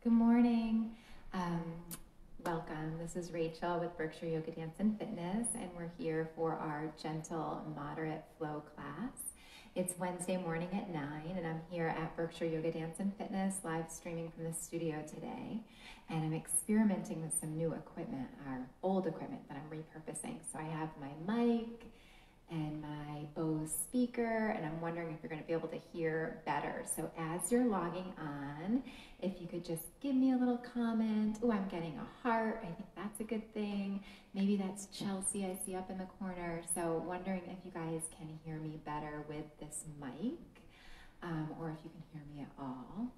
Good morning. Um, Welcome. This is Rachel with Berkshire Yoga Dance and Fitness, and we're here for our gentle, moderate flow class. It's Wednesday morning at 9, and I'm here at Berkshire Yoga Dance and Fitness, live streaming from the studio today. And I'm experimenting with some new equipment, our old equipment that I'm repurposing. So I have my mic and my Bose speaker, and I'm wondering if you're going to be able to hear better. So as you're logging on, if you could just give me a little comment. Oh, I'm getting a heart. I think that's a good thing. Maybe that's Chelsea I see up in the corner. So wondering if you guys can hear me better with this mic, or if you can hear me at all.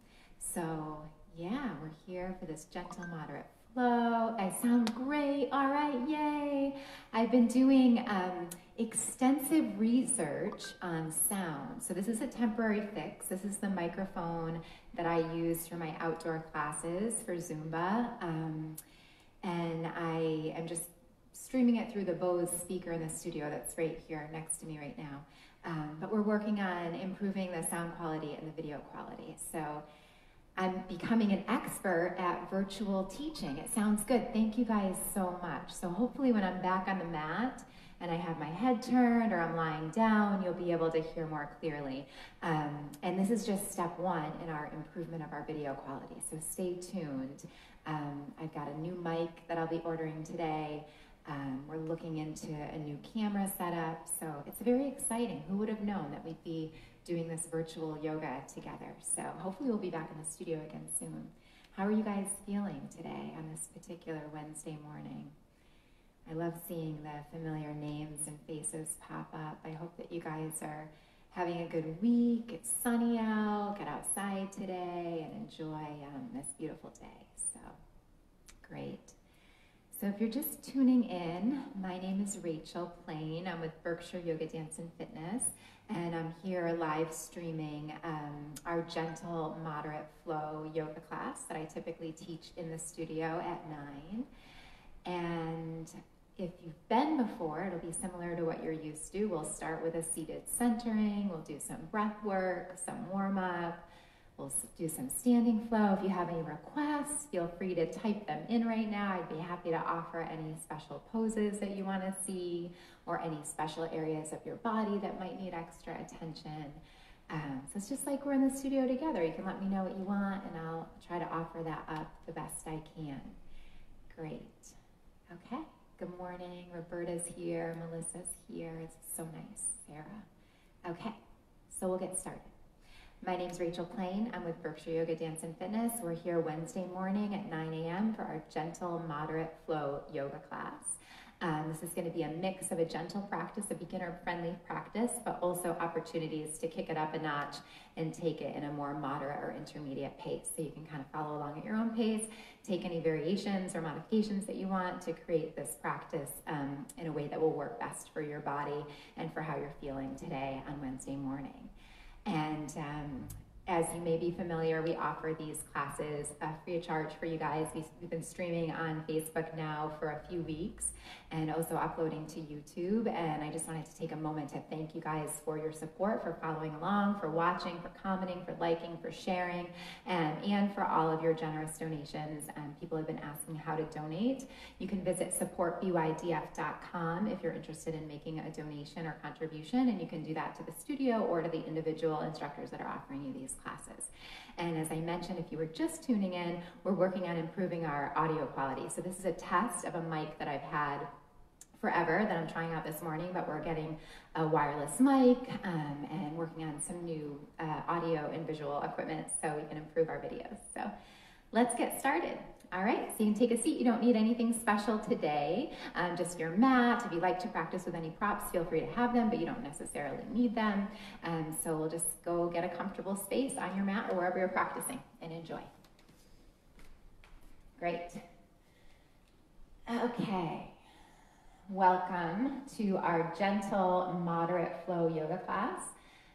So yeah, we're here for this gentle, moderate flow. I sound great. All right, yay. I've been doing extensive research on sound. So this is a temporary fix. This is the microphone that I use for my outdoor classes for Zumba. And I am just streaming it through the Bose speaker in the studio that's right here next to me right now. But we're working on improving the sound quality and the video quality. So I'm becoming an expert at virtual teaching. It sounds good. Thank you guys so much. So hopefully when I'm back on the mat and I have my head turned or I'm lying down, you'll be able to hear more clearly. And this is just step one in our improvement of our video quality. So stay tuned. I've got a new mic that I'll be ordering today. We're looking into a new camera setup. So it's very exciting. Who would have known that we'd be doing this virtual yoga together? So hopefully we'll be back in the studio again soon. How are you guys feeling today on this particular Wednesday morning? I love seeing the familiar names and faces pop up. I hope that you guys are having a good week. It's sunny out. Get outside today and enjoy this beautiful day. So great. So if you're just tuning in, my name is Rachael Plaine. I'm with Berkshire Yoga Dance and Fitness, and I'm here live streaming our gentle, moderate flow yoga class that I typically teach in the studio at 9. And if you've been before, it'll be similar to what you're used to. We'll start with a seated centering. We'll do some breath work, some warm-up. We'll do some standing flow. If you have any requests, feel free to type them in right now. I'd be happy to offer any special poses that you want to see or any special areas of your body that might need extra attention. So it's just like we're in the studio together. You can let me know what you want and I'll try to offer that up the best I can. Great. Okay. Good morning. Roberta's here. Melissa's here. It's so nice. Sarah. Okay. So we'll get started. My name's Rachael Plaine. I'm with Berkshire Yoga Dance and Fitness. We're here Wednesday morning at 9 a.m. for our gentle, moderate flow yoga class. This is going to be a mix of a gentle practice, a beginner-friendly practice, but also opportunities to kick it up a notch and take it in a more moderate or intermediate pace. So you can kind of follow along at your own pace, take any variations or modifications that you want to create this practice in a way that will work best for your body and for how you're feeling today on Wednesday morning. And as you may be familiar, we offer these classes free of charge for you guys. We've been streaming on Facebook now for a few weeks and also uploading to YouTube. And I just wanted to take a moment to thank you guys for your support, for following along, for watching, for commenting, for liking, for sharing, and for all of your generous donations. People have been asking how to donate. You can visit supportbydf.com if you're interested in making a donation or contribution, and you can do that to the studio or to the individual instructors that are offering you these classes. And as I mentioned, if you were just tuning in, we're working on improving our audio quality. So this is a test of a mic that I've had forever that I'm trying out this morning, but we're getting a wireless mic and working on some new audio and visual equipment so we can improve our videos. So let's get started. All right, so you can take a seat. You don't need anything special today, just your mat. If you'd like to practice with any props, feel free to have them, but you don't necessarily need them. So we'll just go get a comfortable space on your mat or wherever you're practicing and enjoy. Great. Okay. Welcome to our gentle, moderate flow yoga class.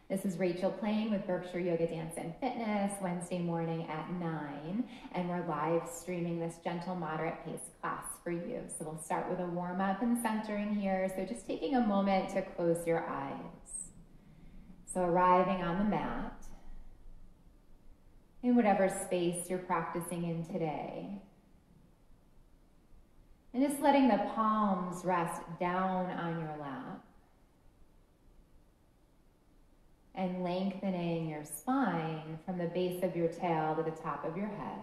This is Rachael Plaine with Berkshire Yoga Dance and Fitness, Wednesday morning at 9, and we're live streaming this gentle, moderate pace class for you. So we'll start with a warm-up and centering here. So just taking a moment to close your eyes. So arriving on the mat, in whatever space you're practicing in today. And just letting the palms rest down on your lap and lengthening your spine from the base of your tail to the top of your head.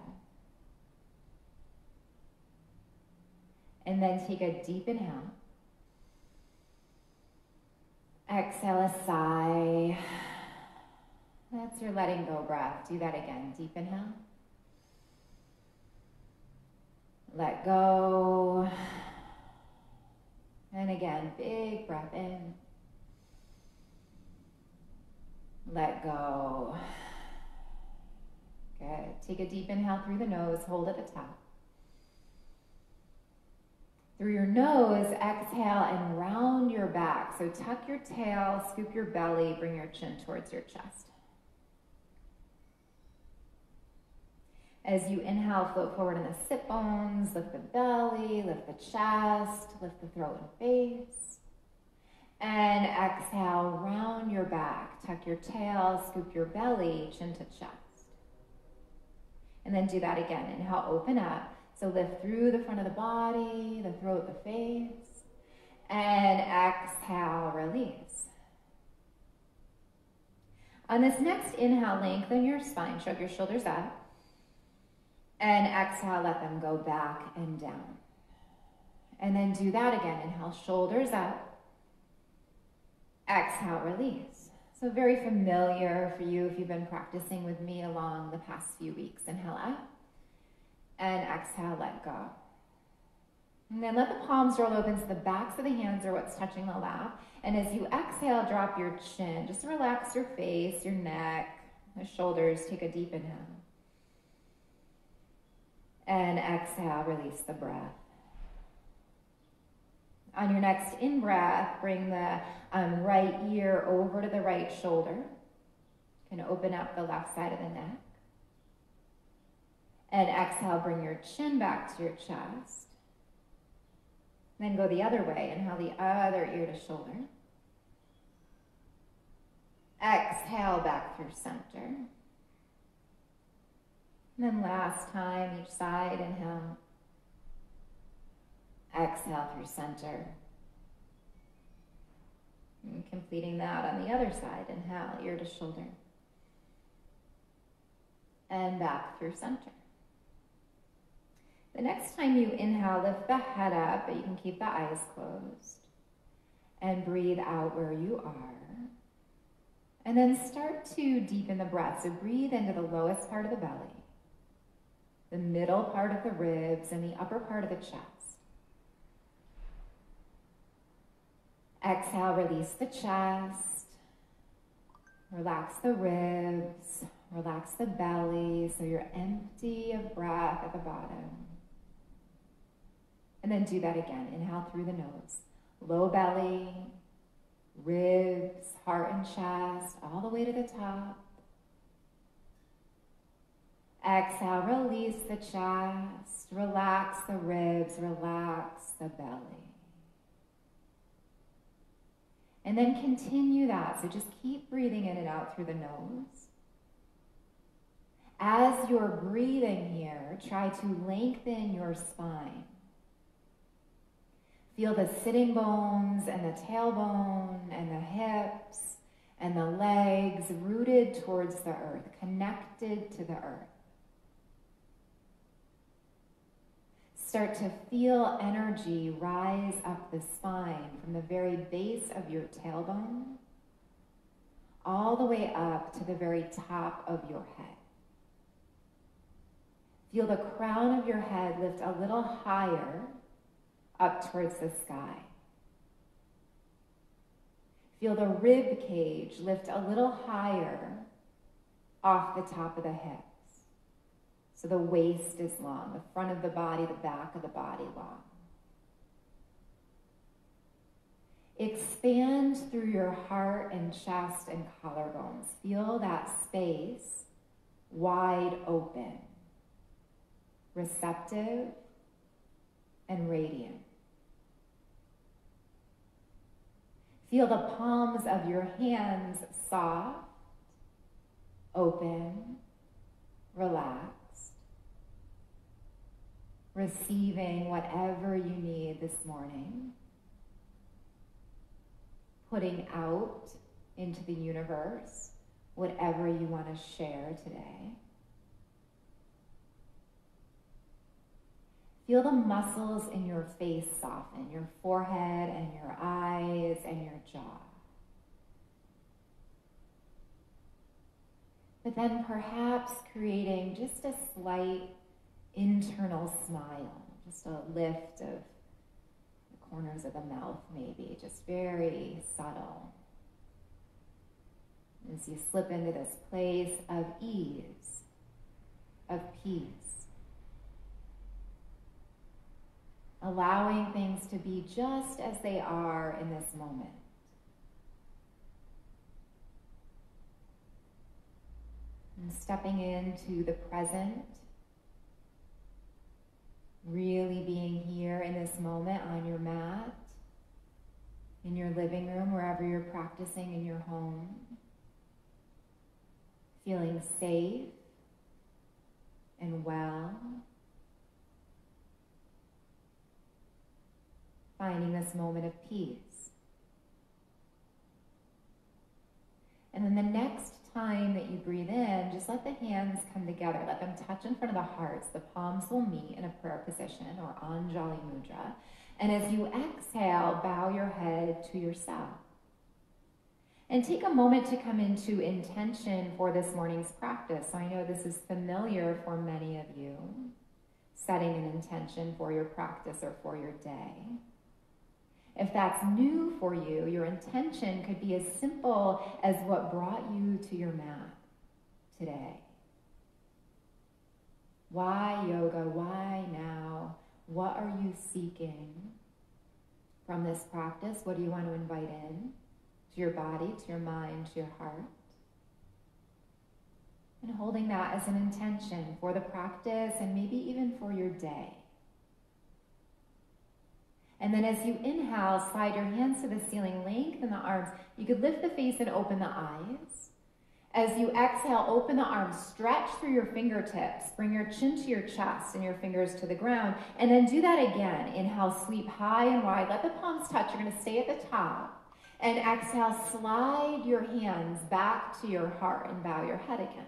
And then take a deep inhale. Exhale a sigh. That's your letting go breath. Do that again. Deep inhale. Let go. And again, big breath in. Let go. Good. Take a deep inhale through the nose. Hold at the top. Through your nose, exhale and round your back. So tuck your tail, scoop your belly, bring your chin towards your chest. As you inhale, float forward in the sit bones, lift the belly, lift the chest, lift the throat and face. And exhale, round your back, tuck your tail, scoop your belly, chin to chest. And then do that again. Inhale, open up. So lift through the front of the body, the throat, the face. And exhale, release. On this next inhale, lengthen your spine, shrug your shoulders up. And exhale, let them go back and down. And then do that again. Inhale, shoulders up. Exhale, release. So very familiar for you if you've been practicing with me along the past few weeks. Inhale up. And exhale, let go. And then let the palms roll open so the backs of the hands are what's touching the lap. And as you exhale, drop your chin. Just relax your face, your neck, the shoulders. Take a deep inhale. And exhale, release the breath. On your next in-breath, bring the right ear over to the right shoulder. You can open up the left side of the neck. And exhale, bring your chin back to your chest. Then go the other way. Inhale the other ear to shoulder. Exhale back through center. And then last time, each side, inhale. Exhale through center. And completing that on the other side. Inhale, ear to shoulder. And back through center. The next time you inhale, lift the head up, but you can keep the eyes closed. And breathe out where you are. And then start to deepen the breath. So breathe into the lowest part of the belly, the middle part of the ribs, and the upper part of the chest. Exhale, release the chest. Relax the ribs. Relax the belly so you're empty of breath at the bottom. And then do that again. Inhale through the nose. Low belly, ribs, heart and chest, all the way to the top. Exhale, release the chest. Relax the ribs, relax the belly. And then continue that. So just keep breathing in and out through the nose. As you're breathing here, try to lengthen your spine. Feel the sitting bones and the tailbone and the hips and the legs rooted towards the earth, connected to the earth. Start to feel energy rise up the spine from the very base of your tailbone all the way up to the very top of your head. Feel the crown of your head lift a little higher up towards the sky. Feel the rib cage lift a little higher off the top of the hips. So the waist is long, the front of the body, the back of the body long. Expand through your heart and chest and collarbones. Feel that space wide open, receptive and radiant. Feel the palms of your hands soft, open, relaxed, receiving whatever you need this morning, putting out into the universe whatever you want to share today. Feel the muscles in your face soften, your forehead and your eyes and your jaw. But then perhaps creating just a slight internal smile, just a lift of the corners of the mouth maybe, just very subtle. As you slip into this place of ease, of peace, allowing things to be just as they are in this moment. And stepping into the present, really being here in this moment on your mat, in your living room, wherever you're practicing in your home. Feeling safe and well. Finding this moment of peace. And then the next time that you breathe in, just let the hands come together. Let them touch in front of the hearts. The palms will meet in a prayer position or Anjali Mudra. And as you exhale, bow your head to yourself. And take a moment to come into intention for this morning's practice. So I know this is familiar for many of you, setting an intention for your practice or for your day. If that's new for you, your intention could be as simple as what brought you to your mat today. Why yoga? Why now? What are you seeking from this practice? What do you want to invite in? To your body, to your mind, to your heart. And holding that as an intention for the practice and maybe even for your day. And then as you inhale, slide your hands to the ceiling, lengthen the arms. You could lift the face and open the eyes. As you exhale, open the arms, stretch through your fingertips. Bring your chin to your chest and your fingers to the ground. And then do that again. Inhale, sweep high and wide. Let the palms touch. You're going to stay at the top. And exhale, slide your hands back to your heart and bow your head again.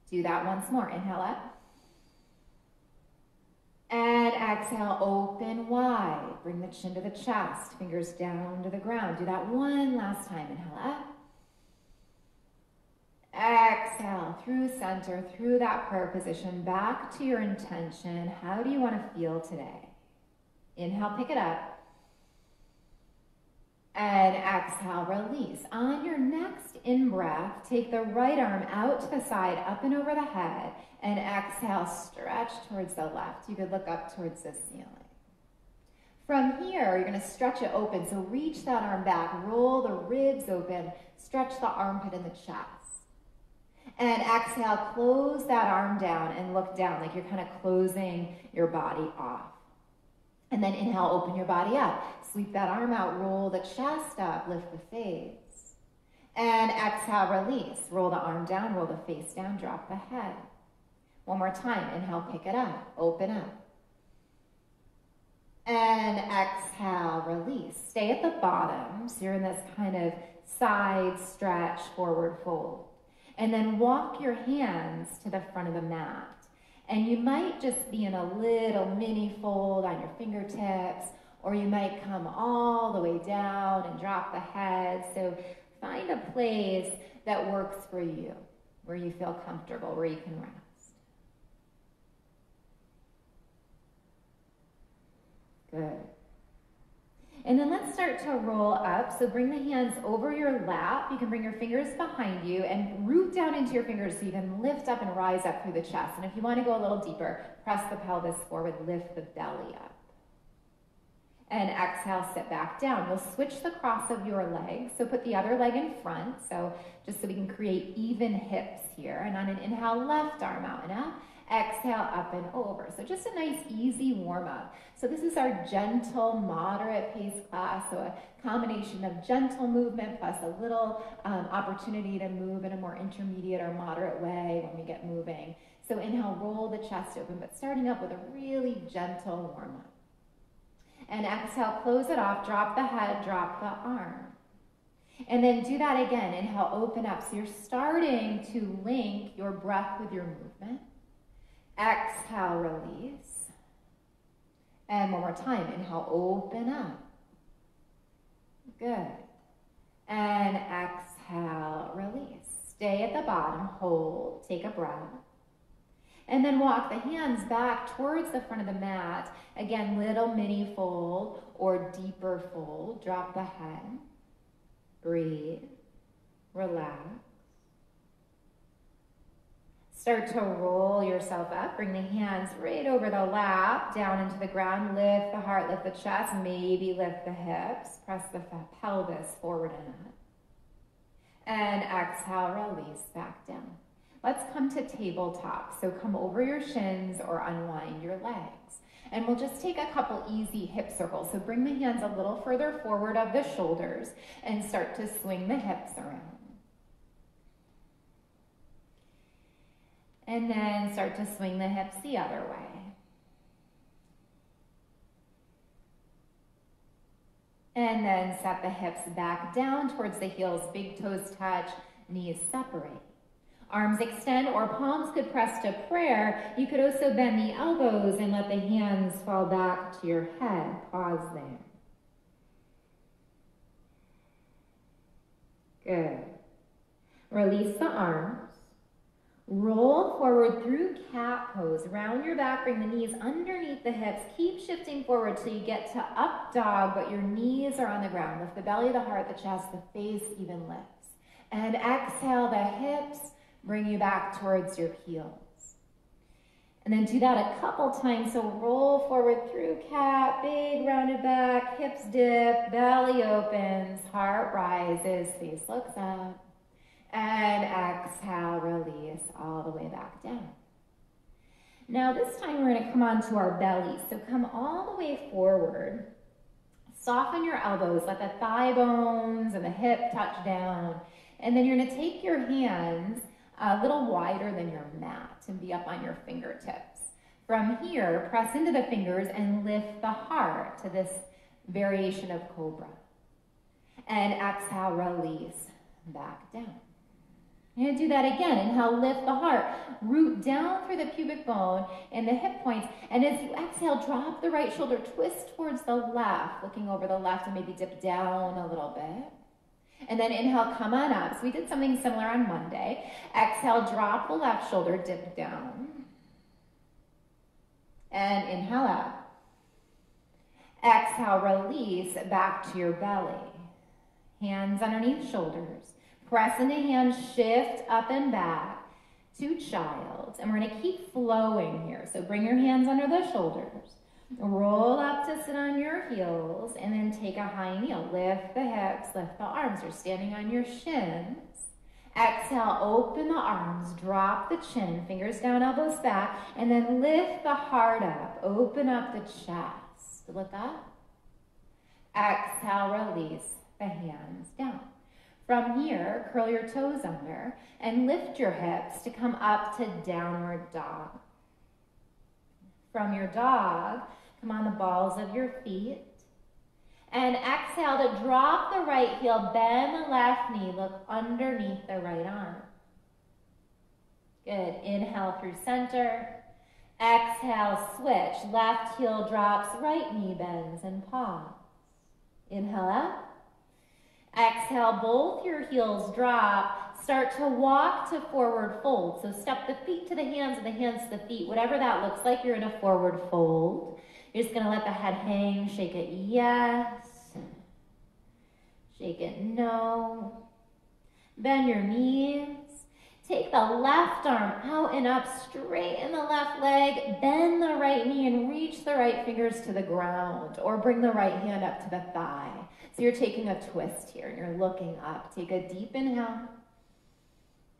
Do that once more. Inhale up. And exhale, open wide. Bring the chin to the chest, fingers down to the ground. Do that one last time. Inhale up. Exhale, through center, through that prayer position, back to your intention. How do you want to feel today? Inhale, pick it up. And exhale, release. On your next in-breath, take the right arm out to the side, up and over the head, and exhale, stretch towards the left. You could look up towards the ceiling. From here, you're going to stretch it open, so reach that arm back, roll the ribs open, stretch the armpit and the chest. And exhale, close that arm down and look down, like you're kind of closing your body off. And then inhale, open your body up. Sweep that arm out, roll the chest up, lift the face. And exhale, release. Roll the arm down, roll the face down, drop the head. One more time. Inhale, pick it up, open up. And exhale, release. Stay at the bottom. So you're in this kind of side stretch, forward fold. And then walk your hands to the front of the mat. And you might just be in a little mini fold on your fingertips, or you might come all the way down and drop the head. So find a place that works for you, where you feel comfortable, where you can rest. Good. And then let's start to roll up. So bring the hands over your lap. You can bring your fingers behind you and root down into your fingers so you can lift up and rise up through the chest. And if you want to go a little deeper, press the pelvis forward, lift the belly up. And exhale, sit back down. You'll switch the cross of your legs. So put the other leg in front. So just so we can create even hips here. And on an inhale, left arm out and up. Exhale, up and over. So just a nice, easy warm-up. So this is our gentle, moderate pace class. So a combination of gentle movement plus a little opportunity to move in a more intermediate or moderate way when we get moving. So inhale, roll the chest open, but starting up with a really gentle warm-up. And exhale, close it off, drop the head, drop the arm. And then do that again. Inhale, open up. So you're starting to link your breath with your movement. Exhale, release. And one more time. Inhale, open up. Good. And exhale, release. Stay at the bottom, hold, take a breath. And then walk the hands back towards the front of the mat. Again, little mini fold or deeper fold. Drop the head. Breathe. Relax. Start to roll yourself up. Bring the hands right over the lap, down into the ground. Lift the heart, lift the chest, maybe lift the hips. Press the pelvis forward and up. And exhale, release back down. Let's come to tabletop. So come over your shins or unwind your legs. And we'll just take a couple easy hip circles. So bring the hands a little further forward of the shoulders and start to swing the hips around. And then start to swing the hips the other way. And then set the hips back down towards the heels. Big toes touch, knees separate. Arms extend or palms could press to prayer. You could also bend the elbows and let the hands fall back to your head. Pause there. Good. Release the arms. Roll forward through cat pose. Round your back, bring the knees underneath the hips. Keep shifting forward till you get to up dog, but your knees are on the ground. Lift the belly, the heart, the chest, the face even lifts. And exhale, the hips bring you back towards your heels. And then do that a couple times. So roll forward through cat, big rounded back, hips dip, belly opens, heart rises, face looks up. And exhale, release all the way back down. Now this time we're going to come onto our belly. So come all the way forward. Soften your elbows. Let the thigh bones and the hip touch down. And then you're going to take your hands a little wider than your mat and be up on your fingertips. From here, press into the fingers and lift the heart to this variation of cobra. And exhale, release back down. You're going to do that again. Inhale, lift the heart. Root down through the pubic bone and the hip points. And as you exhale, drop the right shoulder, twist towards the left, looking over the left and maybe dip down a little bit. And then inhale, come on up. So we did something similar on Monday. Exhale, drop the left shoulder, dip down. And inhale up. Exhale, release back to your belly. Hands underneath shoulders. Press into hands, shift up and back to child. And we're going to keep flowing here. So bring your hands under the shoulders. Roll up to sit on your heels and then take a high kneel. Lift the hips, lift the arms. You're standing on your shins. Exhale, open the arms, drop the chin, fingers down, elbows back, and then lift the heart up. Open up the chest. Look up. Exhale, release the hands down. From here, curl your toes under and lift your hips to come up to downward dog. From your dog, come on the balls of your feet. And exhale to drop the right heel, bend the left knee, look underneath the right arm. Good. Inhale through center. Exhale, switch. Left heel drops, right knee bends, and pause. Inhale up. Exhale, both your heels drop. Start to walk to forward fold. So step the feet to the hands and the hands to the feet. Whatever that looks like, you're in a forward fold. You're just going to let the head hang. Shake it yes. Shake it no. Bend your knees. Take the left arm out and up, straighten the left leg, bend the right knee and reach the right fingers to the ground or bring the right hand up to the thigh. So you're taking a twist here and you're looking up. Take a deep inhale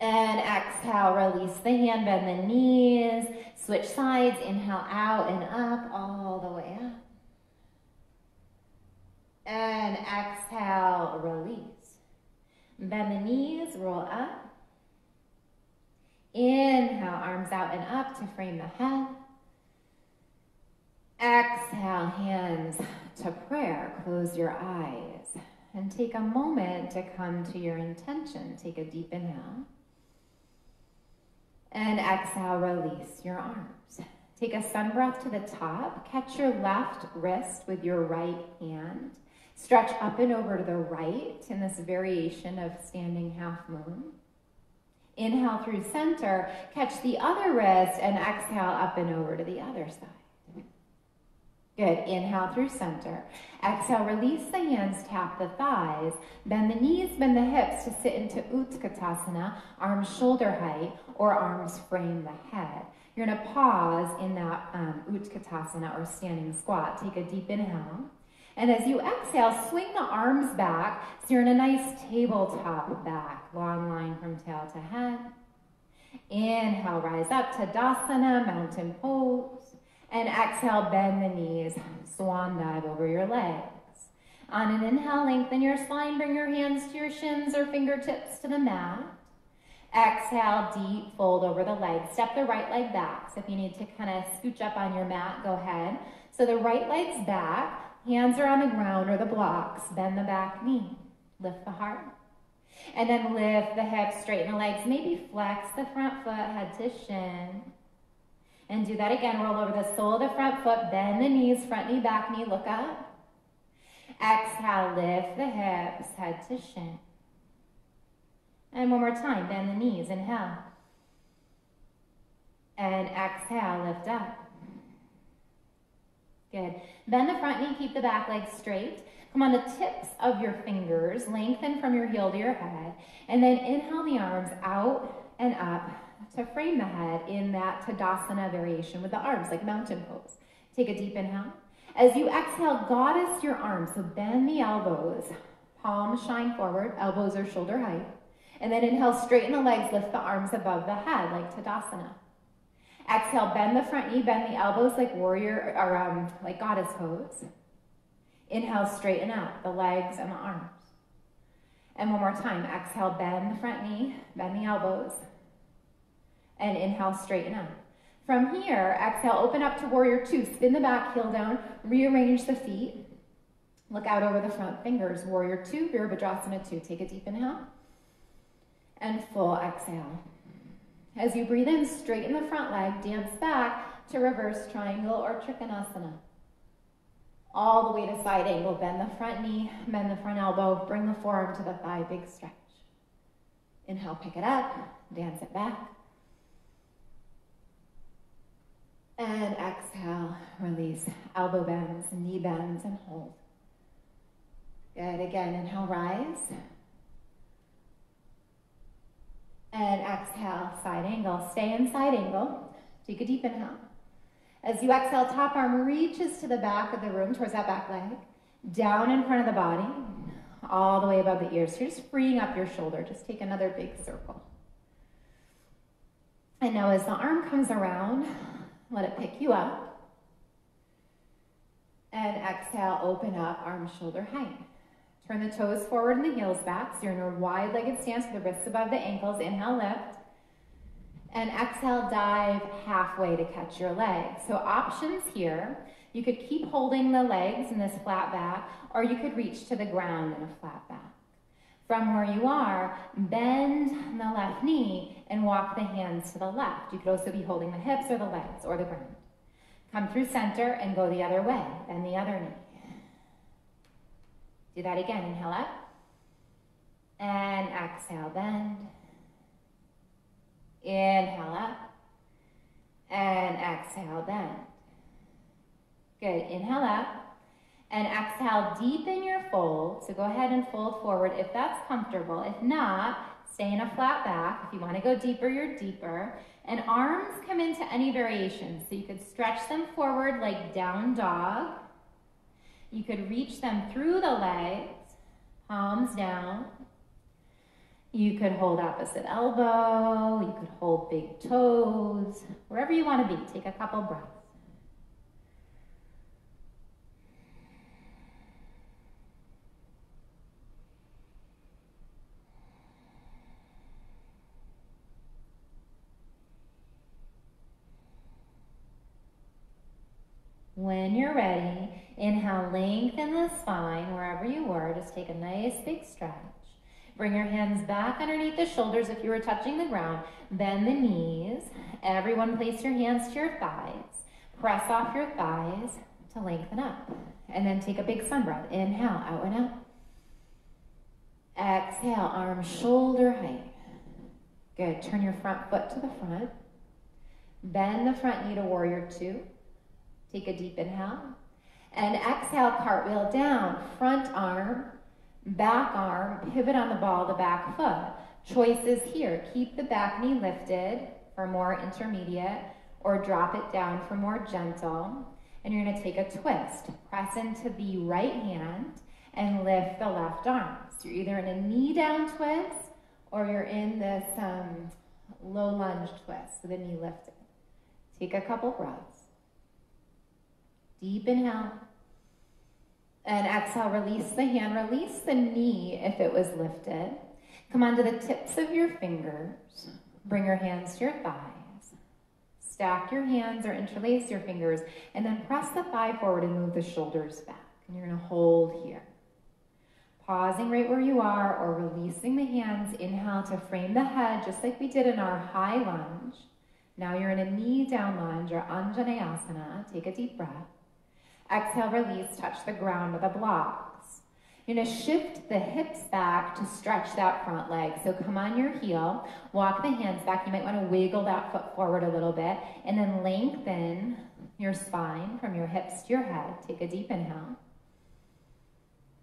And exhale, release the hand, bend the knees, switch sides, inhale out and up, all the way up. And exhale, release. Bend the knees, roll up. Inhale, arms out and up to frame the head. Exhale, hands to prayer. Close your eyes and take a moment to come to your intention. Take a deep inhale. And exhale, release your arms. Take a sun breath to the top. Catch your left wrist with your right hand. Stretch up and over to the right in this variation of standing half moon. Inhale through center. Catch the other wrist and exhale up and over to the other side. Good. Inhale through center. Exhale, release the hands, tap the thighs. Bend the knees, bend the hips to sit into Utkatasana, arms shoulder height, or arms frame the head. You're going to pause in that Utkatasana or standing squat. Take a deep inhale. And as you exhale, swing the arms back so you're in a nice tabletop back, long line from tail to head. Inhale, rise up, Tadasana, mountain pose. And exhale, bend the knees, swan dive over your legs. On an inhale, lengthen your spine, bring your hands to your shins or fingertips to the mat. Exhale, deep fold over the legs. Step the right leg back. So if you need to kind of scooch up on your mat, go ahead. So the right leg's back. Hands are on the ground or the blocks. Bend the back knee. Lift the heart. And then lift the hips, straighten the legs. Maybe flex the front foot, head to shin. And do that again. Roll over the sole of the front foot. Bend the knees, front knee, back knee. Look up. Exhale, lift the hips, head to shin. And one more time. Bend the knees. Inhale. And exhale, lift up. Good. Bend the front knee, keep the back leg straight. Come on the tips of your fingers, lengthen from your heel to your head, and then inhale the arms out and up to frame the head in that Tadasana variation with the arms, like mountain pose. Take a deep inhale. As you exhale, goddess your arms, so bend the elbows, palms shine forward, elbows are shoulder height, and then inhale, straighten the legs, lift the arms above the head, like Tadasana. Exhale, bend the front knee, bend the elbows like warrior or like goddess pose. Inhale, straighten up the legs and the arms. And one more time, exhale, bend the front knee, bend the elbows. And inhale, straighten up. From here, exhale, open up to warrior two, spin the back heel down, rearrange the feet. Look out over the front fingers, warrior two, Virabhadrasana two. Take a deep inhale. And full exhale. As you breathe in, straighten the front leg, dance back to reverse triangle or Trikonasana. All the way to side angle, bend the front knee, bend the front elbow, bring the forearm to the thigh, big stretch. Inhale, pick it up, dance it back. And exhale, release, elbow bends, knee bends, and hold. Good, again, inhale, rise. And exhale, side angle. Stay in side angle. Take a deep inhale. As you exhale, top arm reaches to the back of the room, towards that back leg. Down in front of the body, all the way above the ears. So you're just freeing up your shoulder. Just take another big circle. And now as the arm comes around, let it pick you up. And exhale, open up, arms shoulder height. Turn the toes forward and the heels back. So you're in a wide-legged stance with the wrists above the ankles. Inhale, lift. And exhale, dive halfway to catch your legs. So options here. You could keep holding the legs in this flat back, or you could reach to the ground in a flat back. From where you are, bend the left knee and walk the hands to the left. You could also be holding the hips or the legs or the ground. Come through center and go the other way. Bend the other knee. Do that again. Inhale up. And exhale, bend. Inhale up. And exhale, bend. Good. Inhale up. And exhale, deepen your fold. So go ahead and fold forward if that's comfortable. If not, stay in a flat back. If you want to go deeper, you're deeper. And arms come into any variation. So you could stretch them forward like down dog. You could reach them through the legs, palms down. You could hold opposite elbow, you could hold big toes, wherever you want to be. Take a couple breaths. When you're ready, inhale, lengthen the spine wherever you were. Just take a nice big stretch. Bring your hands back underneath the shoulders if you were touching the ground. Bend the knees. Everyone place your hands to your thighs. Press off your thighs to lengthen up. And then take a big sun breath. Inhale, out and out. Exhale, arms shoulder height. Good. Turn your front foot to the front. Bend the front knee to warrior two. Take a deep inhale. And exhale, cartwheel down. Front arm, back arm, pivot on the ball of the back foot. Choices here. Keep the back knee lifted for more intermediate, or drop it down for more gentle. And you're going to take a twist. Press into the right hand and lift the left arm. So you're either in a knee down twist or you're in this low lunge twist with the knee lifted. Take a couple breaths. Deep inhale. And exhale, release the hand, release the knee if it was lifted. Come onto the tips of your fingers. Bring your hands to your thighs. Stack your hands or interlace your fingers, and then press the thigh forward and move the shoulders back. And you're going to hold here. Pausing right where you are or releasing the hands. Inhale to frame the head, just like we did in our high lunge. Now you're in a knee down lunge or Anjaneyasana. Take a deep breath. Exhale, release, touch the ground with the blocks. You're going to shift the hips back to stretch that front leg. So come on your heel, walk the hands back. You might want to wiggle that foot forward a little bit, and then lengthen your spine from your hips to your head. Take a deep inhale.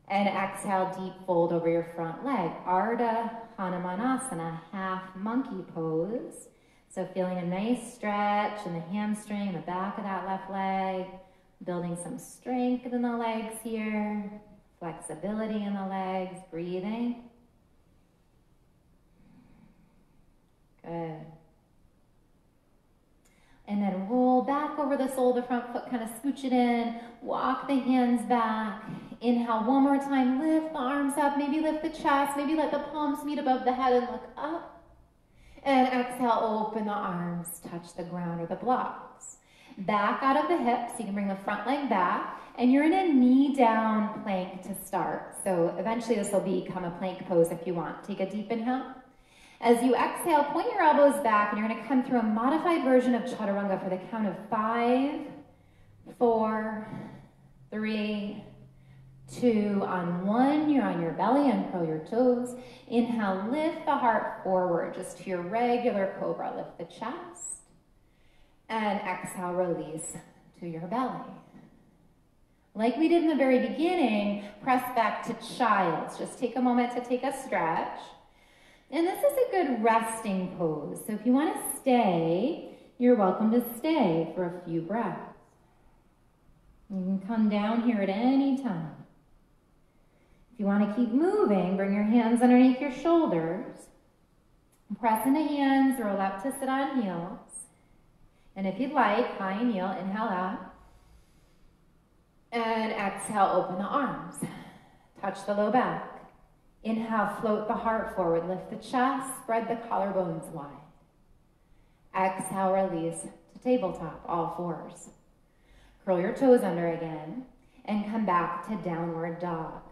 And exhale, deep fold over your front leg. Ardha Hanumanasana, half monkey pose. So feeling a nice stretch in the hamstring, the back of that left leg. Building some strength in the legs here, flexibility in the legs, breathing. Good. And then roll back over the sole of the front foot, kind of scooch it in, walk the hands back. Inhale one more time, lift the arms up, maybe lift the chest, maybe let the palms meet above the head and look up. And exhale, open the arms, touch the ground or the blocks. Back out of the hips, you can bring the front leg back, and you're in a knee down plank to start. So eventually this will become a plank pose if you want. Take a deep inhale. As you exhale, point your elbows back, and you're going to come through a modified version of Chaturanga for the count of 5, 4, 3, 2. On 1, you're on your belly, uncurl your toes. Inhale, lift the heart forward, just to your regular cobra. Lift the chest. And exhale, release to your belly. Like we did in the very beginning, press back to child's. Just take a moment to take a stretch. And this is a good resting pose. So if you want to stay, you're welcome to stay for a few breaths. You can come down here at any time. If you want to keep moving, bring your hands underneath your shoulders. Press into hands, roll up to sit on heels. And if you'd like, high kneel, inhale out. And exhale, open the arms. Touch the low back. Inhale, float the heart forward. Lift the chest, spread the collarbones wide. Exhale, release to tabletop, all fours. Curl your toes under again, and come back to downward dog.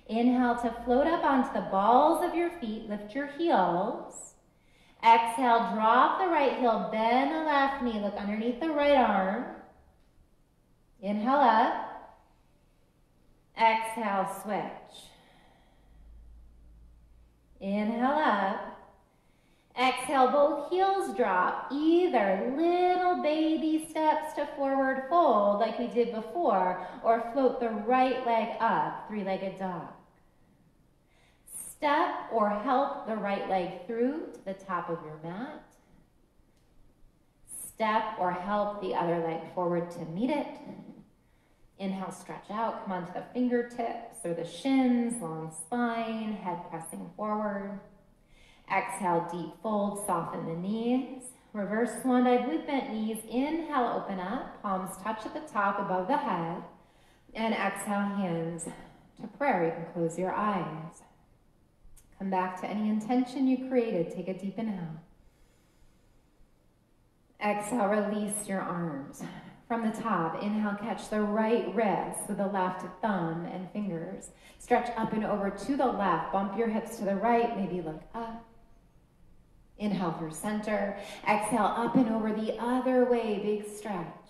Inhale to float up onto the balls of your feet. Lift your heels. Exhale, drop the right heel, bend the left knee, look underneath the right arm. Inhale up. Exhale, switch. Inhale up. Exhale, both heels drop. Either little baby steps to forward fold like we did before, or float the right leg up, three-legged dog. Step or help the right leg through to the top of your mat. Step or help the other leg forward to meet it. Inhale, stretch out, come onto the fingertips or the shins, long spine, head pressing forward. Exhale, deep fold, soften the knees. Reverse swan dive with bent knees. Inhale, open up, palms touch at the top above the head. And exhale, hands to prayer. You can close your eyes. Come back to any intention you created. Take a deep inhale. Exhale, release your arms. From the top, inhale, catch the right wrist with the left thumb and fingers. Stretch up and over to the left. Bump your hips to the right. Maybe look up. Inhale through center. Exhale, up and over the other way. Big stretch.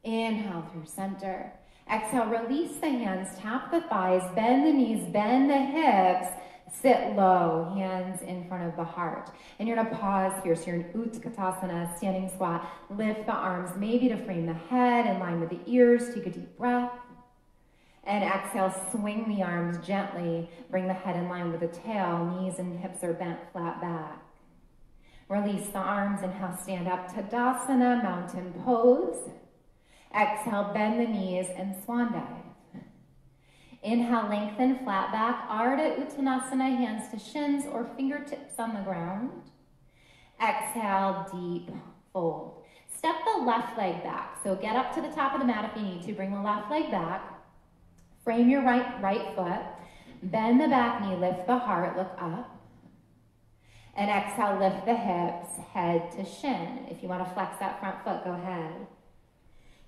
Inhale through center. Exhale, release the hands. Tap the thighs. Bend the knees. Bend the hips. Sit low, hands in front of the heart. And you're gonna pause here. So you're in Utkatasana, standing squat. Lift the arms, maybe to frame the head in line with the ears. Take a deep breath. And exhale, swing the arms gently. Bring the head in line with the tail. Knees and hips are bent flat back. Release the arms. Inhale, stand up. Tadasana, mountain pose. Exhale, bend the knees and swan dive. Inhale, lengthen, flat back, Ardha Uttanasana, hands to shins or fingertips on the ground. Exhale, deep fold. Step the left leg back. So get up to the top of the mat if you need to. Bring the left leg back. Frame your right foot. Bend the back knee, lift the heart, look up. And exhale, lift the hips, head to shin. If you want to flex that front foot, go ahead.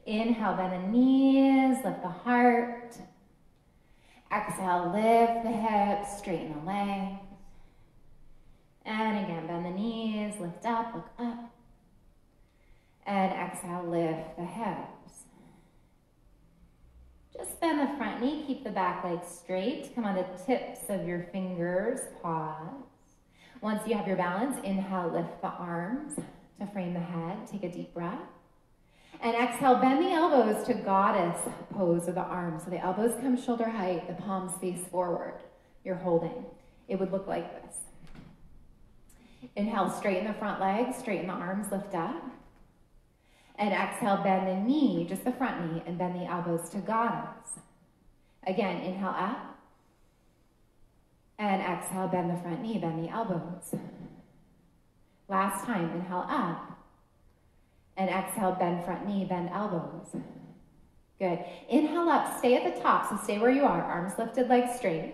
Inhale, bend the knees, lift the heart. Exhale, lift the hips, straighten the legs. And again, bend the knees, lift up, look up. And exhale, lift the hips. Just bend the front knee, keep the back leg straight. Come on the tips of your fingers, pause. Once you have your balance, inhale, lift the arms to frame the head. Take a deep breath. And exhale, bend the elbows to goddess pose of the arms. So the elbows come shoulder height, the palms face forward. You're holding. It would look like this. Inhale, straighten the front legs, straighten the arms, lift up. And exhale, bend the knee, just the front knee, and bend the elbows to goddess. Again, inhale up. And exhale, bend the front knee, bend the elbows. Last time, inhale up. And exhale, bend front knee, bend elbows. Good. Inhale up, stay at the top, so stay where you are. Arms lifted, legs straight.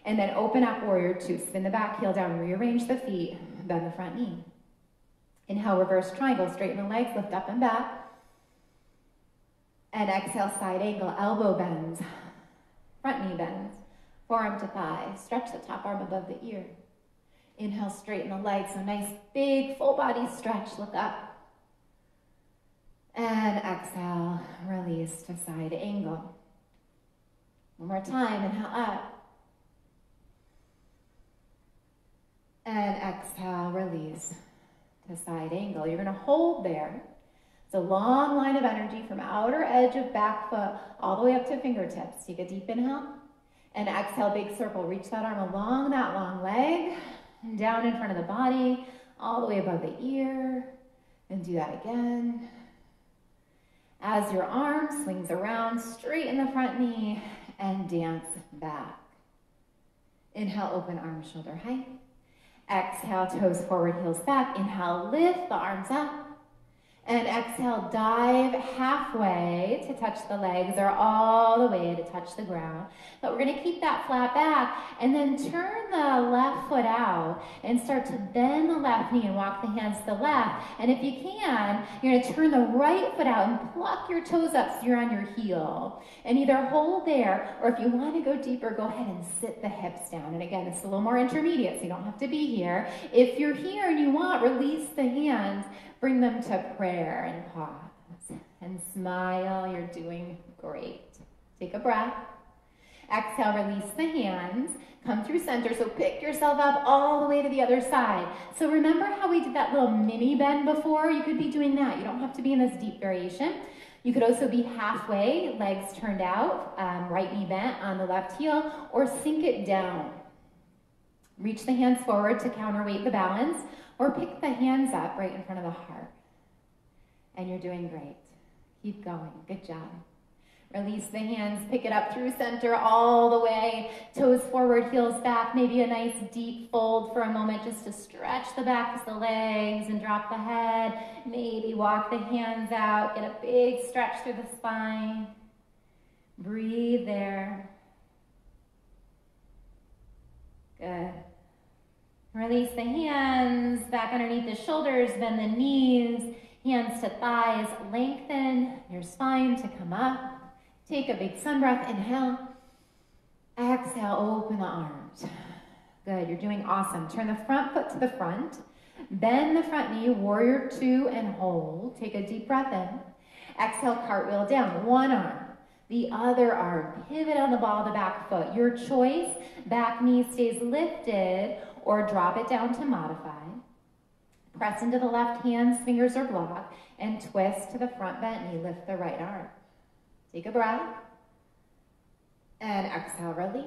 And then open up, warrior two. Spin the back heel down, rearrange the feet, bend the front knee. Inhale, reverse triangle, straighten the legs, lift up and back. And exhale, side angle, elbow bends. Front knee bends. Forearm to thigh. Stretch the top arm above the ear. Inhale, straighten the legs. So nice big full body stretch, look up. And exhale, release to side angle. One more time, inhale up. And exhale, release to side angle. You're gonna hold there. It's a long line of energy from outer edge of back foot all the way up to fingertips. Take a deep inhale. And exhale, big circle. Reach that arm along that long leg. And down in front of the body, all the way above the ear. And do that again. As your arm swings around, straighten the front knee and dance back. Inhale, open arms shoulder height. Exhale, toes forward, heels back. Inhale, lift the arms up. And exhale, dive halfway to touch the legs or all the way to touch the ground. But we're gonna keep that flat back and then turn the left foot out and start to bend the left knee and walk the hands to the left. And if you can, you're gonna turn the right foot out and pluck your toes up so you're on your heel. And either hold there, or if you wanna go deeper, go ahead and sit the hips down. And again, it's a little more intermediate, so you don't have to be here. If you're here and you want, release the hands. Bring them to prayer and pause and smile. You're doing great. Take a breath. Exhale, release the hands. Come through center, so pick yourself up all the way to the other side. So remember how we did that little mini bend before? You could be doing that. You don't have to be in this deep variation. You could also be halfway, legs turned out, right knee bent on the left heel, or sink it down. Reach the hands forward to counterweight the balance, or pick the hands up right in front of the heart. And you're doing great. Keep going. Good job. Release the hands, pick it up through center all the way. Toes forward, heels back. Maybe a nice deep fold for a moment just to stretch the backs of the legs and drop the head. Maybe walk the hands out, get a big stretch through the spine. Breathe there. Good. Release the hands back underneath the shoulders, bend the knees, hands to thighs, lengthen your spine to come up. Take a big sun breath, inhale. Exhale, open the arms. Good, you're doing awesome. Turn the front foot to the front. Bend the front knee, warrior two, and hold. Take a deep breath in. Exhale, cartwheel down. One arm, the other arm. Pivot on the ball of the back foot. Your choice. Back knee stays lifted or drop it down to modify. Press into the left hands, fingers are blocked, and twist to the front bent knee. Lift the right arm. Take a breath, and exhale, release.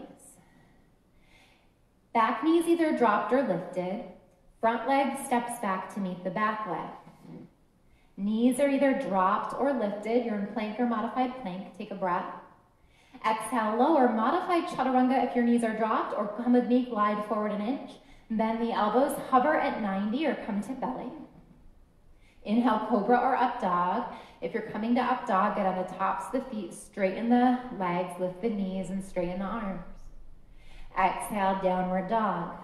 Back knees either dropped or lifted. Front leg steps back to meet the back leg. Knees are either dropped or lifted. You're in plank or modified plank. Take a breath. Exhale, lower, modified chaturanga if your knees are dropped, or come with me, glide forward an inch. Bend the elbows, hover at 90 or come to belly. Inhale, cobra or up dog. If you're coming to up dog, get on the tops of the feet, straighten the legs, lift the knees, and straighten the arms. Exhale, downward dog.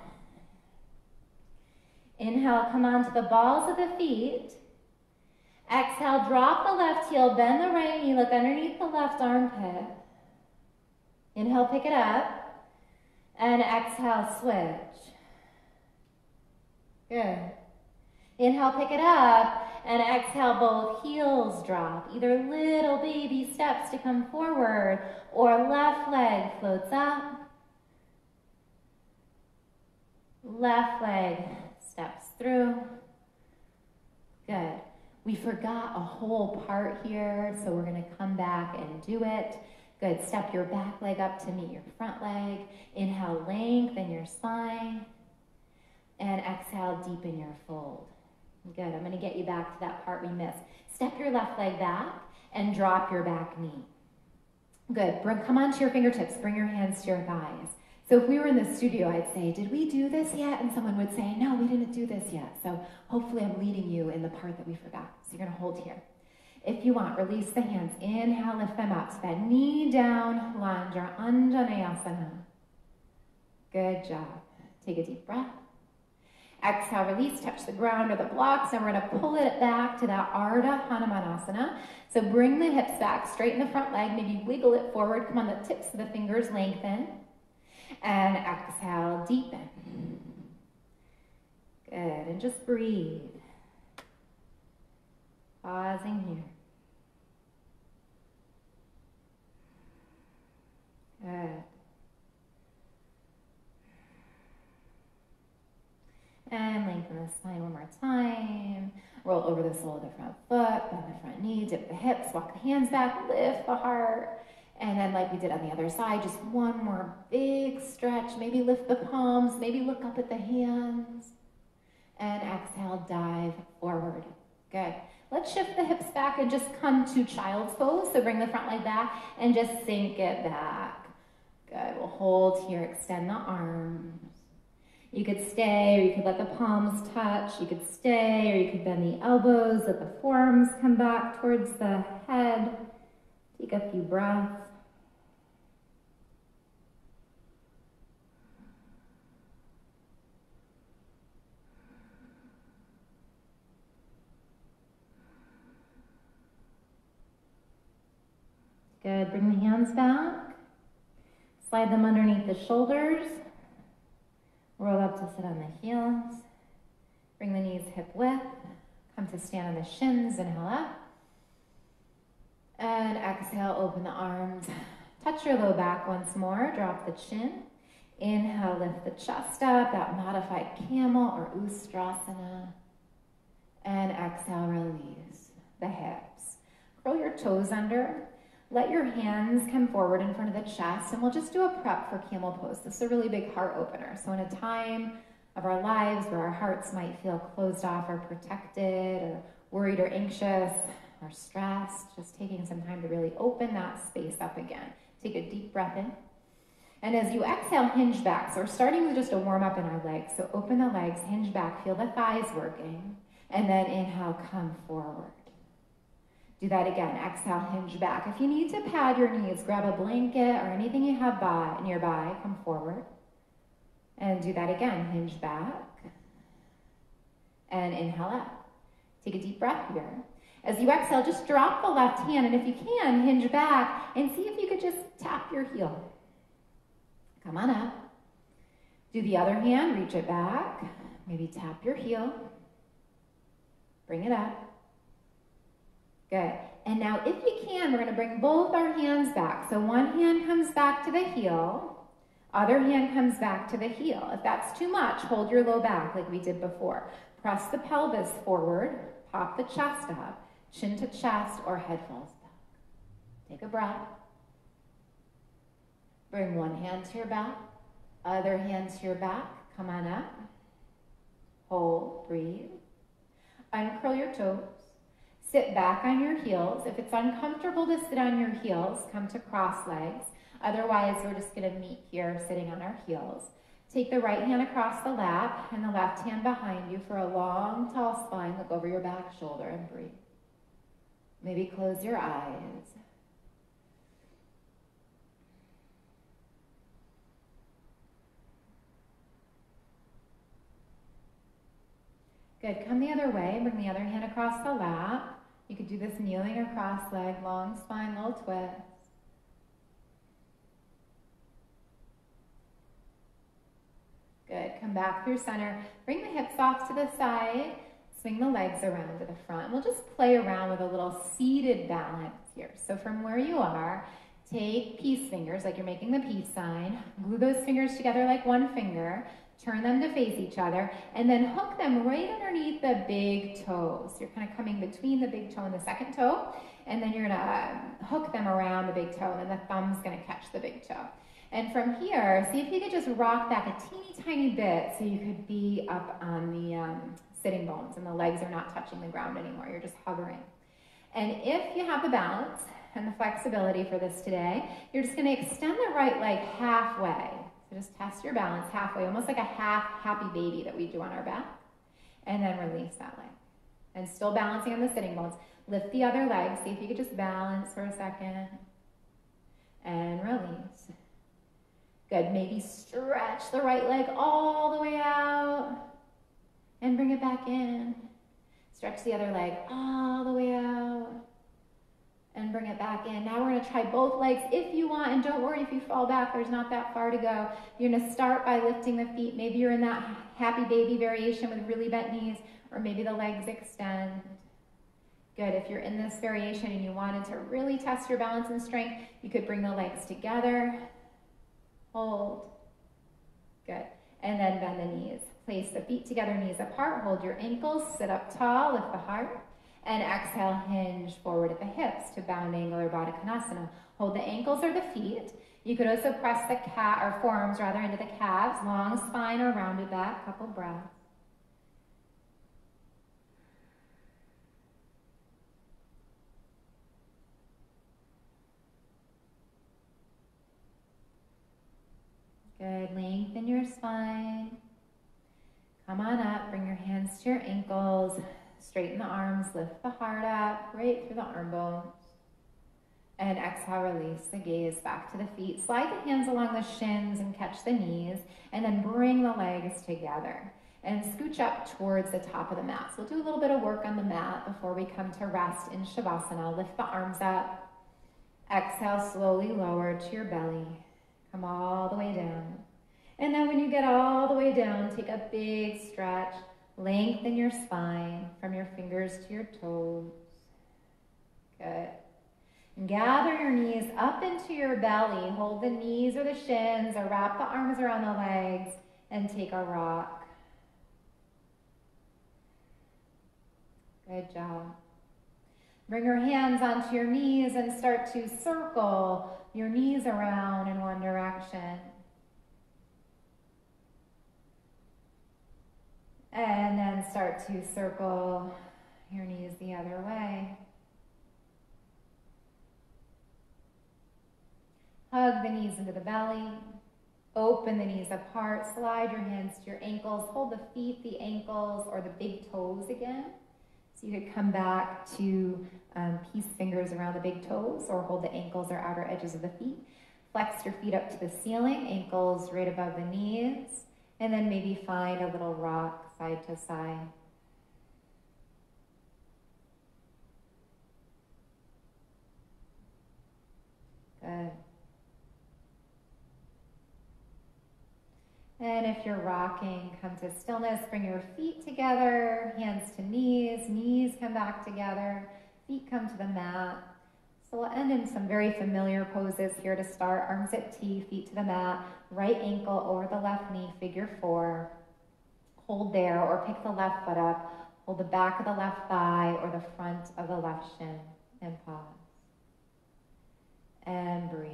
Inhale, come onto the balls of the feet. Exhale, drop the left heel, bend the right knee, look underneath the left armpit. Inhale, pick it up, and exhale, switch. Good. Inhale, pick it up, and exhale, both heels drop. Either little baby steps to come forward, or left leg floats up. Left leg steps through. Good. We forgot a whole part here, so we're going to come back and do it. Good. Step your back leg up to meet your front leg. Inhale, lengthen your spine. And exhale, deepen your fold. Good. I'm going to get you back to that part we missed. Step your left leg back and drop your back knee. Good. Come onto your fingertips. Bring your hands to your thighs. So if we were in the studio, I'd say, did we do this yet? And someone would say, no, we didn't do this yet. So hopefully I'm leading you in the part that we forgot. So you're going to hold here. If you want, release the hands. Inhale, lift them up. So that knee down, lunge or Anjaneyasana. Good job. Take a deep breath. Exhale, release, touch the ground or the blocks, and we're going to pull it back to that Ardha Hanumanasana. So bring the hips back, straighten the front leg, maybe wiggle it forward, come on the tips of the fingers, lengthen, and exhale, deepen. Good, and just breathe. Pausing here. Good. And lengthen the spine one more time. Roll over the sole of the front foot, bend the front knee, dip the hips, walk the hands back, lift the heart. And then like we did on the other side, just one more big stretch. Maybe lift the palms, maybe look up at the hands. And exhale, dive forward. Good. Let's shift the hips back and just come to child's pose. So bring the front leg back and just sink it back. Good. We'll hold here, extend the arms. You could stay, or you could let the palms touch. You could stay, or you could bend the elbows, let the forearms come back towards the head. Take a few breaths. Good. Bring the hands back. Slide them underneath the shoulders. Roll up to sit on the heels. Bring the knees hip width. Come to stand on the shins. Inhale up. And exhale, open the arms. Touch your low back once more. Drop the chin. Inhale, lift the chest up. That modified camel or Ustrasana. And exhale, release the hips. Curl your toes under. Let your hands come forward in front of the chest, and we'll just do a prep for camel pose. This is a really big heart opener. So in a time of our lives where our hearts might feel closed off or protected or worried or anxious, or stressed, just taking some time to really open that space up again. Take a deep breath in. And as you exhale, hinge back. So we're starting with just a warm up in our legs. So open the legs, hinge back, feel the thighs working. And then inhale, come forward. Do that again. Exhale, hinge back. If you need to pad your knees, grab a blanket or anything you have nearby, come forward. And do that again. Hinge back. And inhale up. Take a deep breath here. As you exhale, just drop the left hand. And if you can, hinge back and see if you could just tap your heel. Come on up. Do the other hand, reach it back. Maybe tap your heel. Bring it up. Good. And now if you can, we're going to bring both our hands back. So one hand comes back to the heel. Other hand comes back to the heel. If that's too much, hold your low back like we did before. Press the pelvis forward. Pop the chest up. Chin to chest or head falls back. Take a breath. Bring one hand to your back. Other hand to your back. Come on up. Hold. Breathe. Uncurl your toes. Sit back on your heels. If it's uncomfortable to sit on your heels, come to cross legs. Otherwise, we're just going to meet here sitting on our heels. Take the right hand across the lap and the left hand behind you for a long, tall spine. Look over your back shoulder and breathe. Maybe close your eyes. Good. Come the other way. Bring the other hand across the lap. You could do this kneeling or cross leg, long spine, little twist. Good. Come back through center. Bring the hips off to the side. Swing the legs around to the front. We'll just play around with a little seated balance here. So from where you are, take peace fingers, like you're making the peace sign. Glue those fingers together like one finger. Turn them to face each other, and then hook them right underneath the big toe. So you're kind of coming between the big toe and the second toe, and then you're gonna hook them around the big toe, and then the thumb's gonna catch the big toe. And from here, see if you could just rock back a teeny tiny bit so you could be up on the sitting bones, and the legs are not touching the ground anymore. You're just hovering. And if you have the balance and the flexibility for this today, you're just gonna extend the right leg halfway. So just test your balance halfway, almost like a half happy baby that we do on our back. And then release that leg. And still balancing on the sitting bones. Lift the other leg. See if you could just balance for a second. And release. Good. Maybe stretch the right leg all the way out. And bring it back in. Stretch the other leg all the way out. And bring it back in. Now we're going to try both legs if you want, and don't worry if you fall back, there's not that far to go. You're going to start by lifting the feet. Maybe you're in that happy baby variation with really bent knees, or maybe the legs extend. Good. If you're in this variation and you wanted to really test your balance and strength, you could bring the legs together. Hold. Good. And then bend the knees. Place the feet together, knees apart. Hold your ankles. Sit up tall. Lift the heart. And exhale, hinge forward at the hips to bound angle or Baddha Konasana. Hold the ankles or the feet. You could also press the forearms into the calves, long spine or rounded back, couple breaths. Good, lengthen your spine. Come on up, bring your hands to your ankles. Straighten the arms, lift the heart up, right through the arm bones. And exhale, release the gaze back to the feet. Slide the hands along the shins and catch the knees. And then bring the legs together. And scooch up towards the top of the mat. So we'll do a little bit of work on the mat before we come to rest in Shavasana. Lift the arms up. Exhale, slowly lower to your belly. Come all the way down. And then when you get all the way down, take a big stretch. Lengthen your spine from your fingers to your toes. Good. And gather your knees up into your belly. Hold the knees or the shins or wrap the arms around the legs and take a rock. Good job. Bring your hands onto your knees and start to circle your knees around in one direction. And then start to circle your knees the other way. Hug the knees into the belly. Open the knees apart. Slide your hands to your ankles. Hold the feet, the ankles, or the big toes again. So you could come back to peace fingers around the big toes, or hold the ankles or outer edges of the feet. Flex your feet up to the ceiling, ankles right above the knees. And then maybe find a little rock side to side. Good. And if you're rocking, come to stillness. Bring your feet together, hands to knees. Knees come back together. Feet come to the mat. So we'll end in some very familiar poses here to start. Arms at T, feet to the mat. Right ankle over the left knee, figure 4. Hold there, or pick the left foot up. Hold the back of the left thigh or the front of the left shin, and pause. And breathe.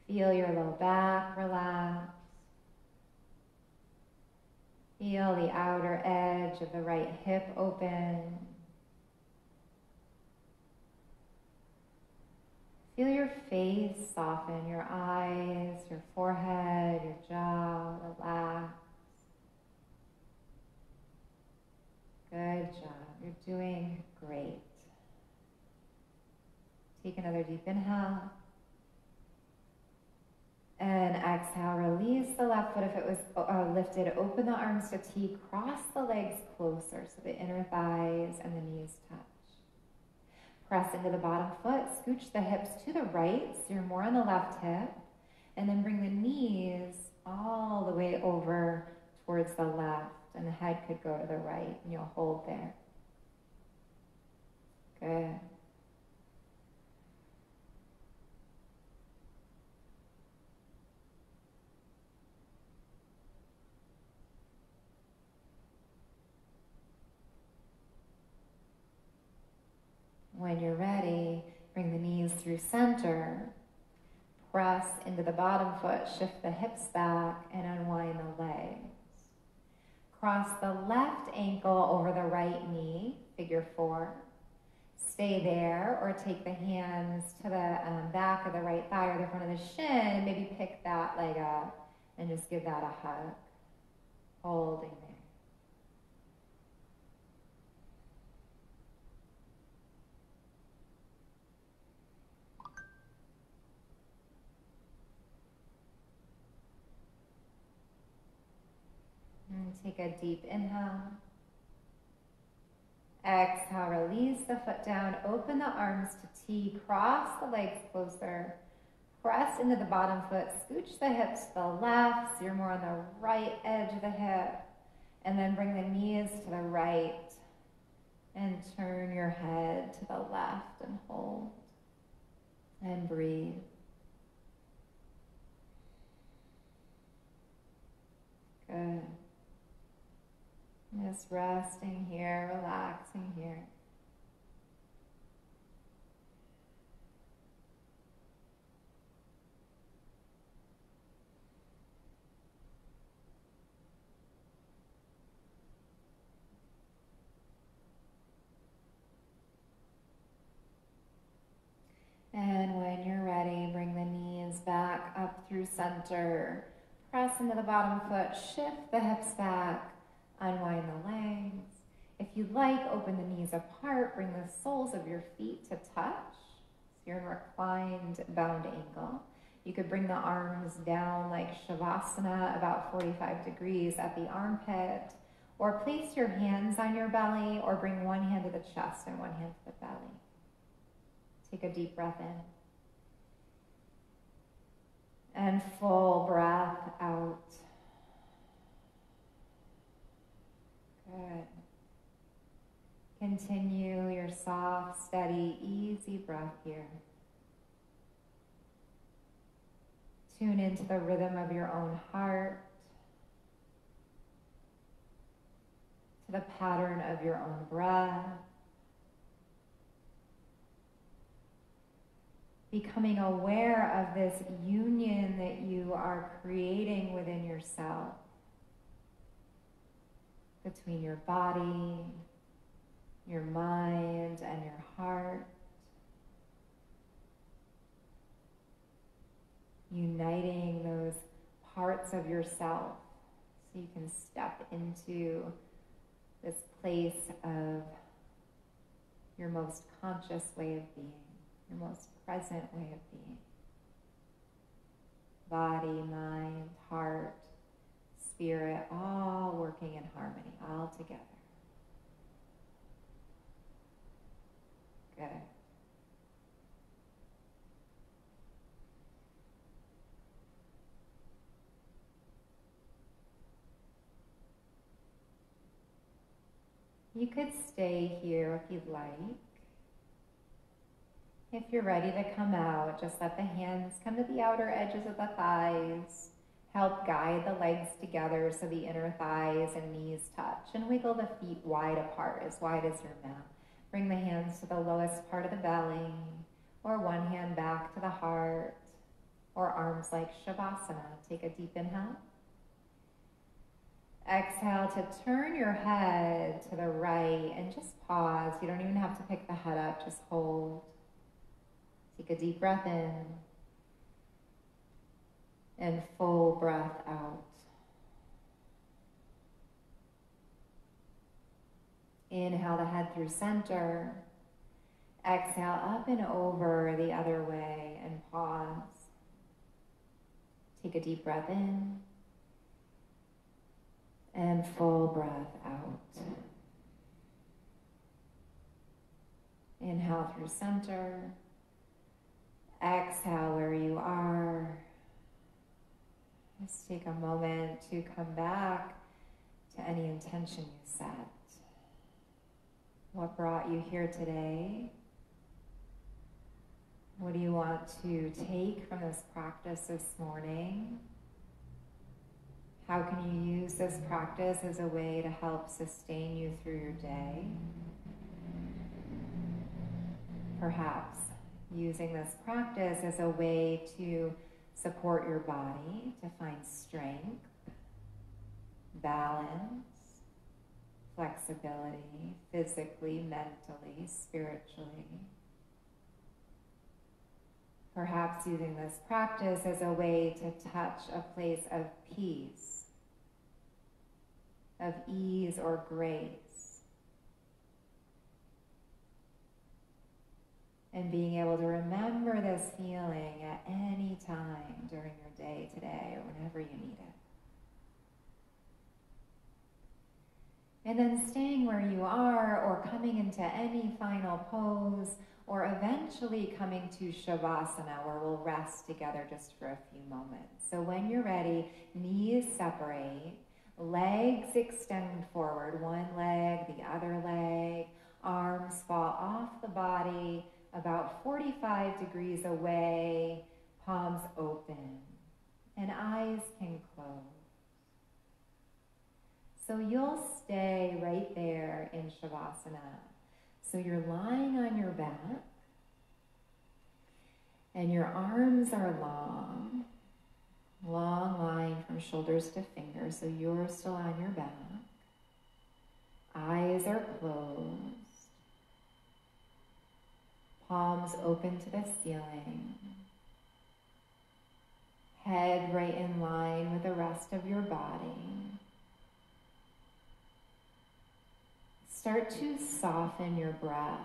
Feel your low back relax. Feel the outer edge of the right hip open. Feel your face soften, your eyes, your forehead, your jaw relax. Good job. You're doing great. Take another deep inhale. And exhale, release the left foot if it was lifted. Open the arms to T. Cross the legs closer so the inner thighs and the knees touch. Press into the bottom foot. Scooch the hips to the right so you're more on the left hip. And then bring the knees all the way over towards the left. And the head could go to the right. And you'll hold there. Good. When you're ready, bring the knees through center. Press into the bottom foot, shift the hips back, and unwind the legs. Cross the left ankle over the right knee, figure 4. Stay there, or take the hands to the back of the right thigh or the front of the shin. Maybe pick that leg up and just give that a hug. Holding there. And take a deep inhale. Exhale, release the foot down. Open the arms to T. Cross the legs closer. Press into the bottom foot. Scooch the hips to the left so you're more on the right edge of the hip. And then bring the knees to the right. And turn your head to the left and hold. And breathe. Good. Just resting here, relaxing here. And when you're ready, bring the knees back up through center. Press into the bottom foot, shift the hips back. Unwind the legs. If you'd like, open the knees apart. Bring the soles of your feet to touch. So you're in reclined bound angle. You could bring the arms down like Shavasana, about 45 degrees at the armpit. Or place your hands on your belly, or bring one hand to the chest and one hand to the belly. Take a deep breath in. And full breath out. Good. Continue your soft, steady, easy breath here. Tune into the rhythm of your own heart, to the pattern of your own breath. Becoming aware of this union that you are creating within yourself. Between your body, your mind, and your heart. uniting those parts of yourself so you can step into this place of your most conscious way of being, your most present way of being. Body, mind, heart, spirit, all working in harmony, all together. Good. You could stay here if you'd like. If you're ready to come out, just let the hands come to the outer edges of the thighs. Help guide the legs together so the inner thighs and knees touch, and wiggle the feet wide apart, as wide as your mat. Bring the hands to the lowest part of the belly, or one hand back to the heart, or arms like Shavasana. Take a deep inhale. Exhale to turn your head to the right and just pause. You don't even have to pick the head up, just hold. Take a deep breath in and full breath out. Inhale the head through center. Exhale up and over the other way and pause. Take a deep breath in and full breath out. Inhale through center. Exhale where you are. Just take a moment to come back to any intention you set. What brought you here today? What do you want to take from this practice this morning? How can you use this practice as a way to help sustain you through your day? Perhaps using this practice as a way to support your body, to find strength, balance, flexibility, physically, mentally, spiritually. Perhaps using this practice as a way to touch a place of peace, of ease or grace, and being able to remember this feeling at any time during your day today or whenever you need it. And then staying where you are or coming into any final pose or eventually coming to Shavasana where we'll rest together just for a few moments. So when you're ready, knees separate, legs extend forward, one leg, the other leg, arms fall off the body, about 45 degrees away, palms open, and eyes can close. So you'll stay right there in Shavasana. So you're lying on your back, and your arms are long, long line from shoulders to fingers, so you're still on your back. Eyes are closed. Palms open to the ceiling. Head right in line with the rest of your body. Start to soften your breath.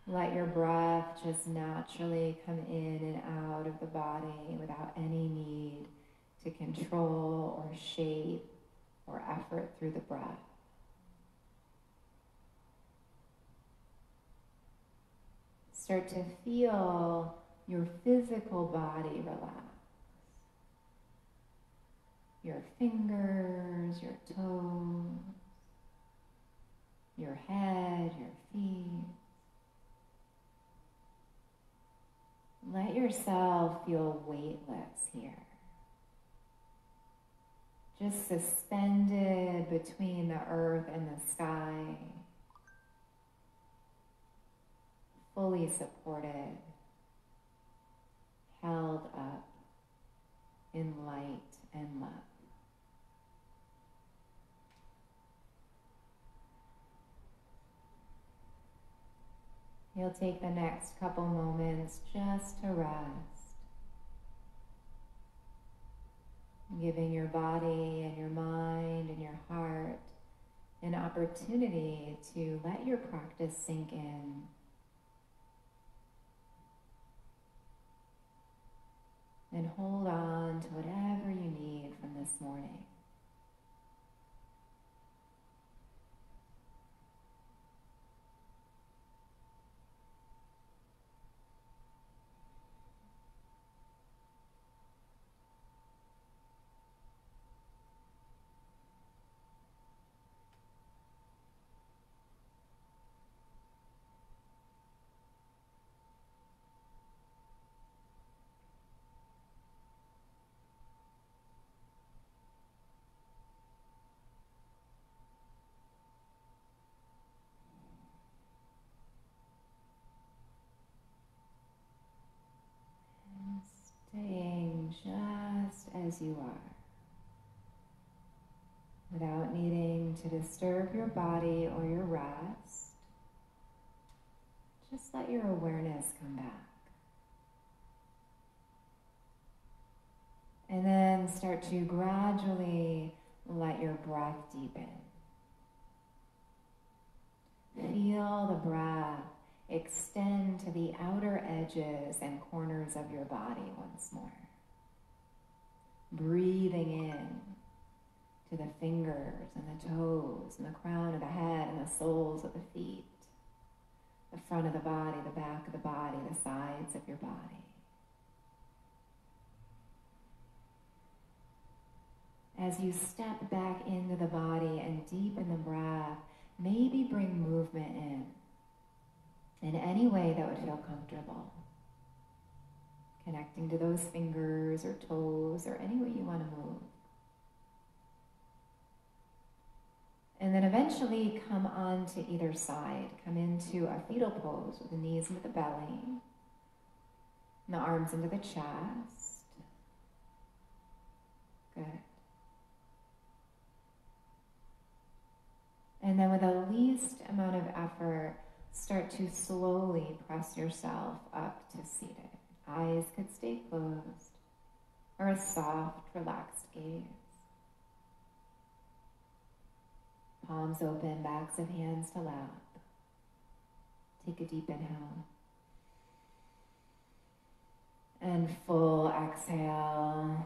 Let your breath just naturally come in and out of the body without any need to control or shape or effort through the breath. Start to feel your physical body relax. Your fingers, your toes, your head, your feet. Let yourself feel weightless here. Just suspended between the earth and the sky. Fully supported, held up in light and love. You'll take the next couple moments just to rest, giving your body and your mind and your heart an opportunity to let your practice sink in. And hold on to whatever you need from this morning. Staying just as you are, without needing to disturb your body or your rest. Just let your awareness come back. And then start to gradually let your breath deepen. Feel the breath extend to the outer edges and corners of your body once more. Breathing in to the fingers and the toes and the crown of the head and the soles of the feet, the front of the body, the back of the body, the sides of your body. As you step back into the body and deepen the breath, maybe bring movement in any way that would feel comfortable. Connecting to those fingers or toes or any way you want to move. And then eventually come onto either side. Come into a fetal pose with the knees into the belly, and the arms into the chest. Good. And then with the least amount of effort, start to slowly press yourself up to seated. Eyes could stay closed, or a soft, relaxed gaze. Palms open, backs of hands to lap. Take a deep inhale. And full exhale.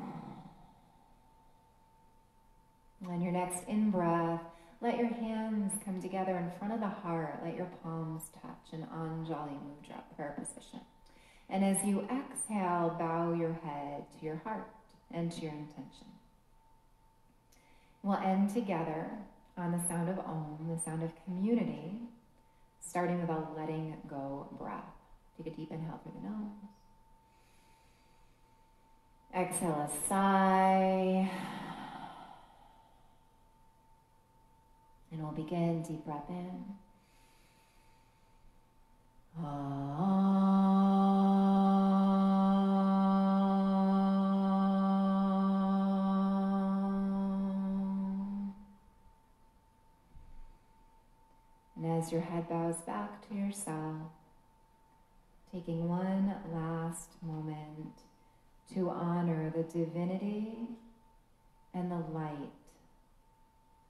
On your next in-breath, let your hands come together in front of the heart. Let your palms touch in Anjali Mudra, prayer position. And as you exhale, bow your head to your heart and to your intention. We'll end together on the sound of Om, the sound of community, starting with a letting go breath. Take a deep inhale through the nose. Exhale a sigh. And we'll begin, deep breath in. And as your head bows back to yourself, taking one last moment to honor the divinity and the light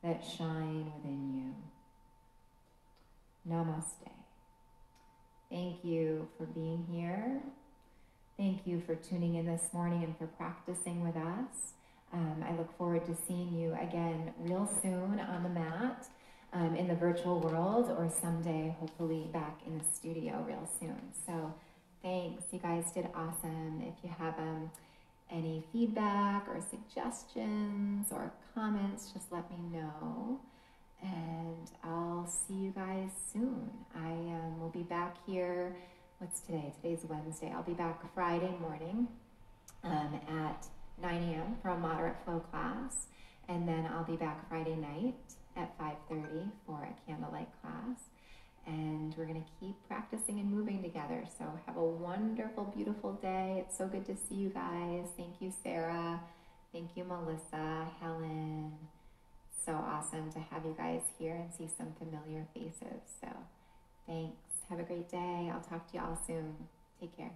that shine within you. Namaste. Thank you for being here. Thank you for tuning in this morning and for practicing with us. I look forward to seeing you again real soon on the mat in the virtual world, or someday hopefully back in the studio real soon. So thanks, you guys did awesome. If you have any feedback or suggestions or comments, just let me know. And I'll see you guys soon. I will be back here. What's today? Today's Wednesday. I'll be back Friday morning at 9 a.m. for a moderate flow class. And then I'll be back Friday night at 5:30 for a candlelight class. And we're going to keep practicing and moving together. So have a wonderful, beautiful day. It's so good to see you guys. Thank you, Sarah. Thank you, Melissa, Helen. So awesome to have you guys here and see some familiar faces. So thanks. Have a great day. I'll talk to you all soon. Take care.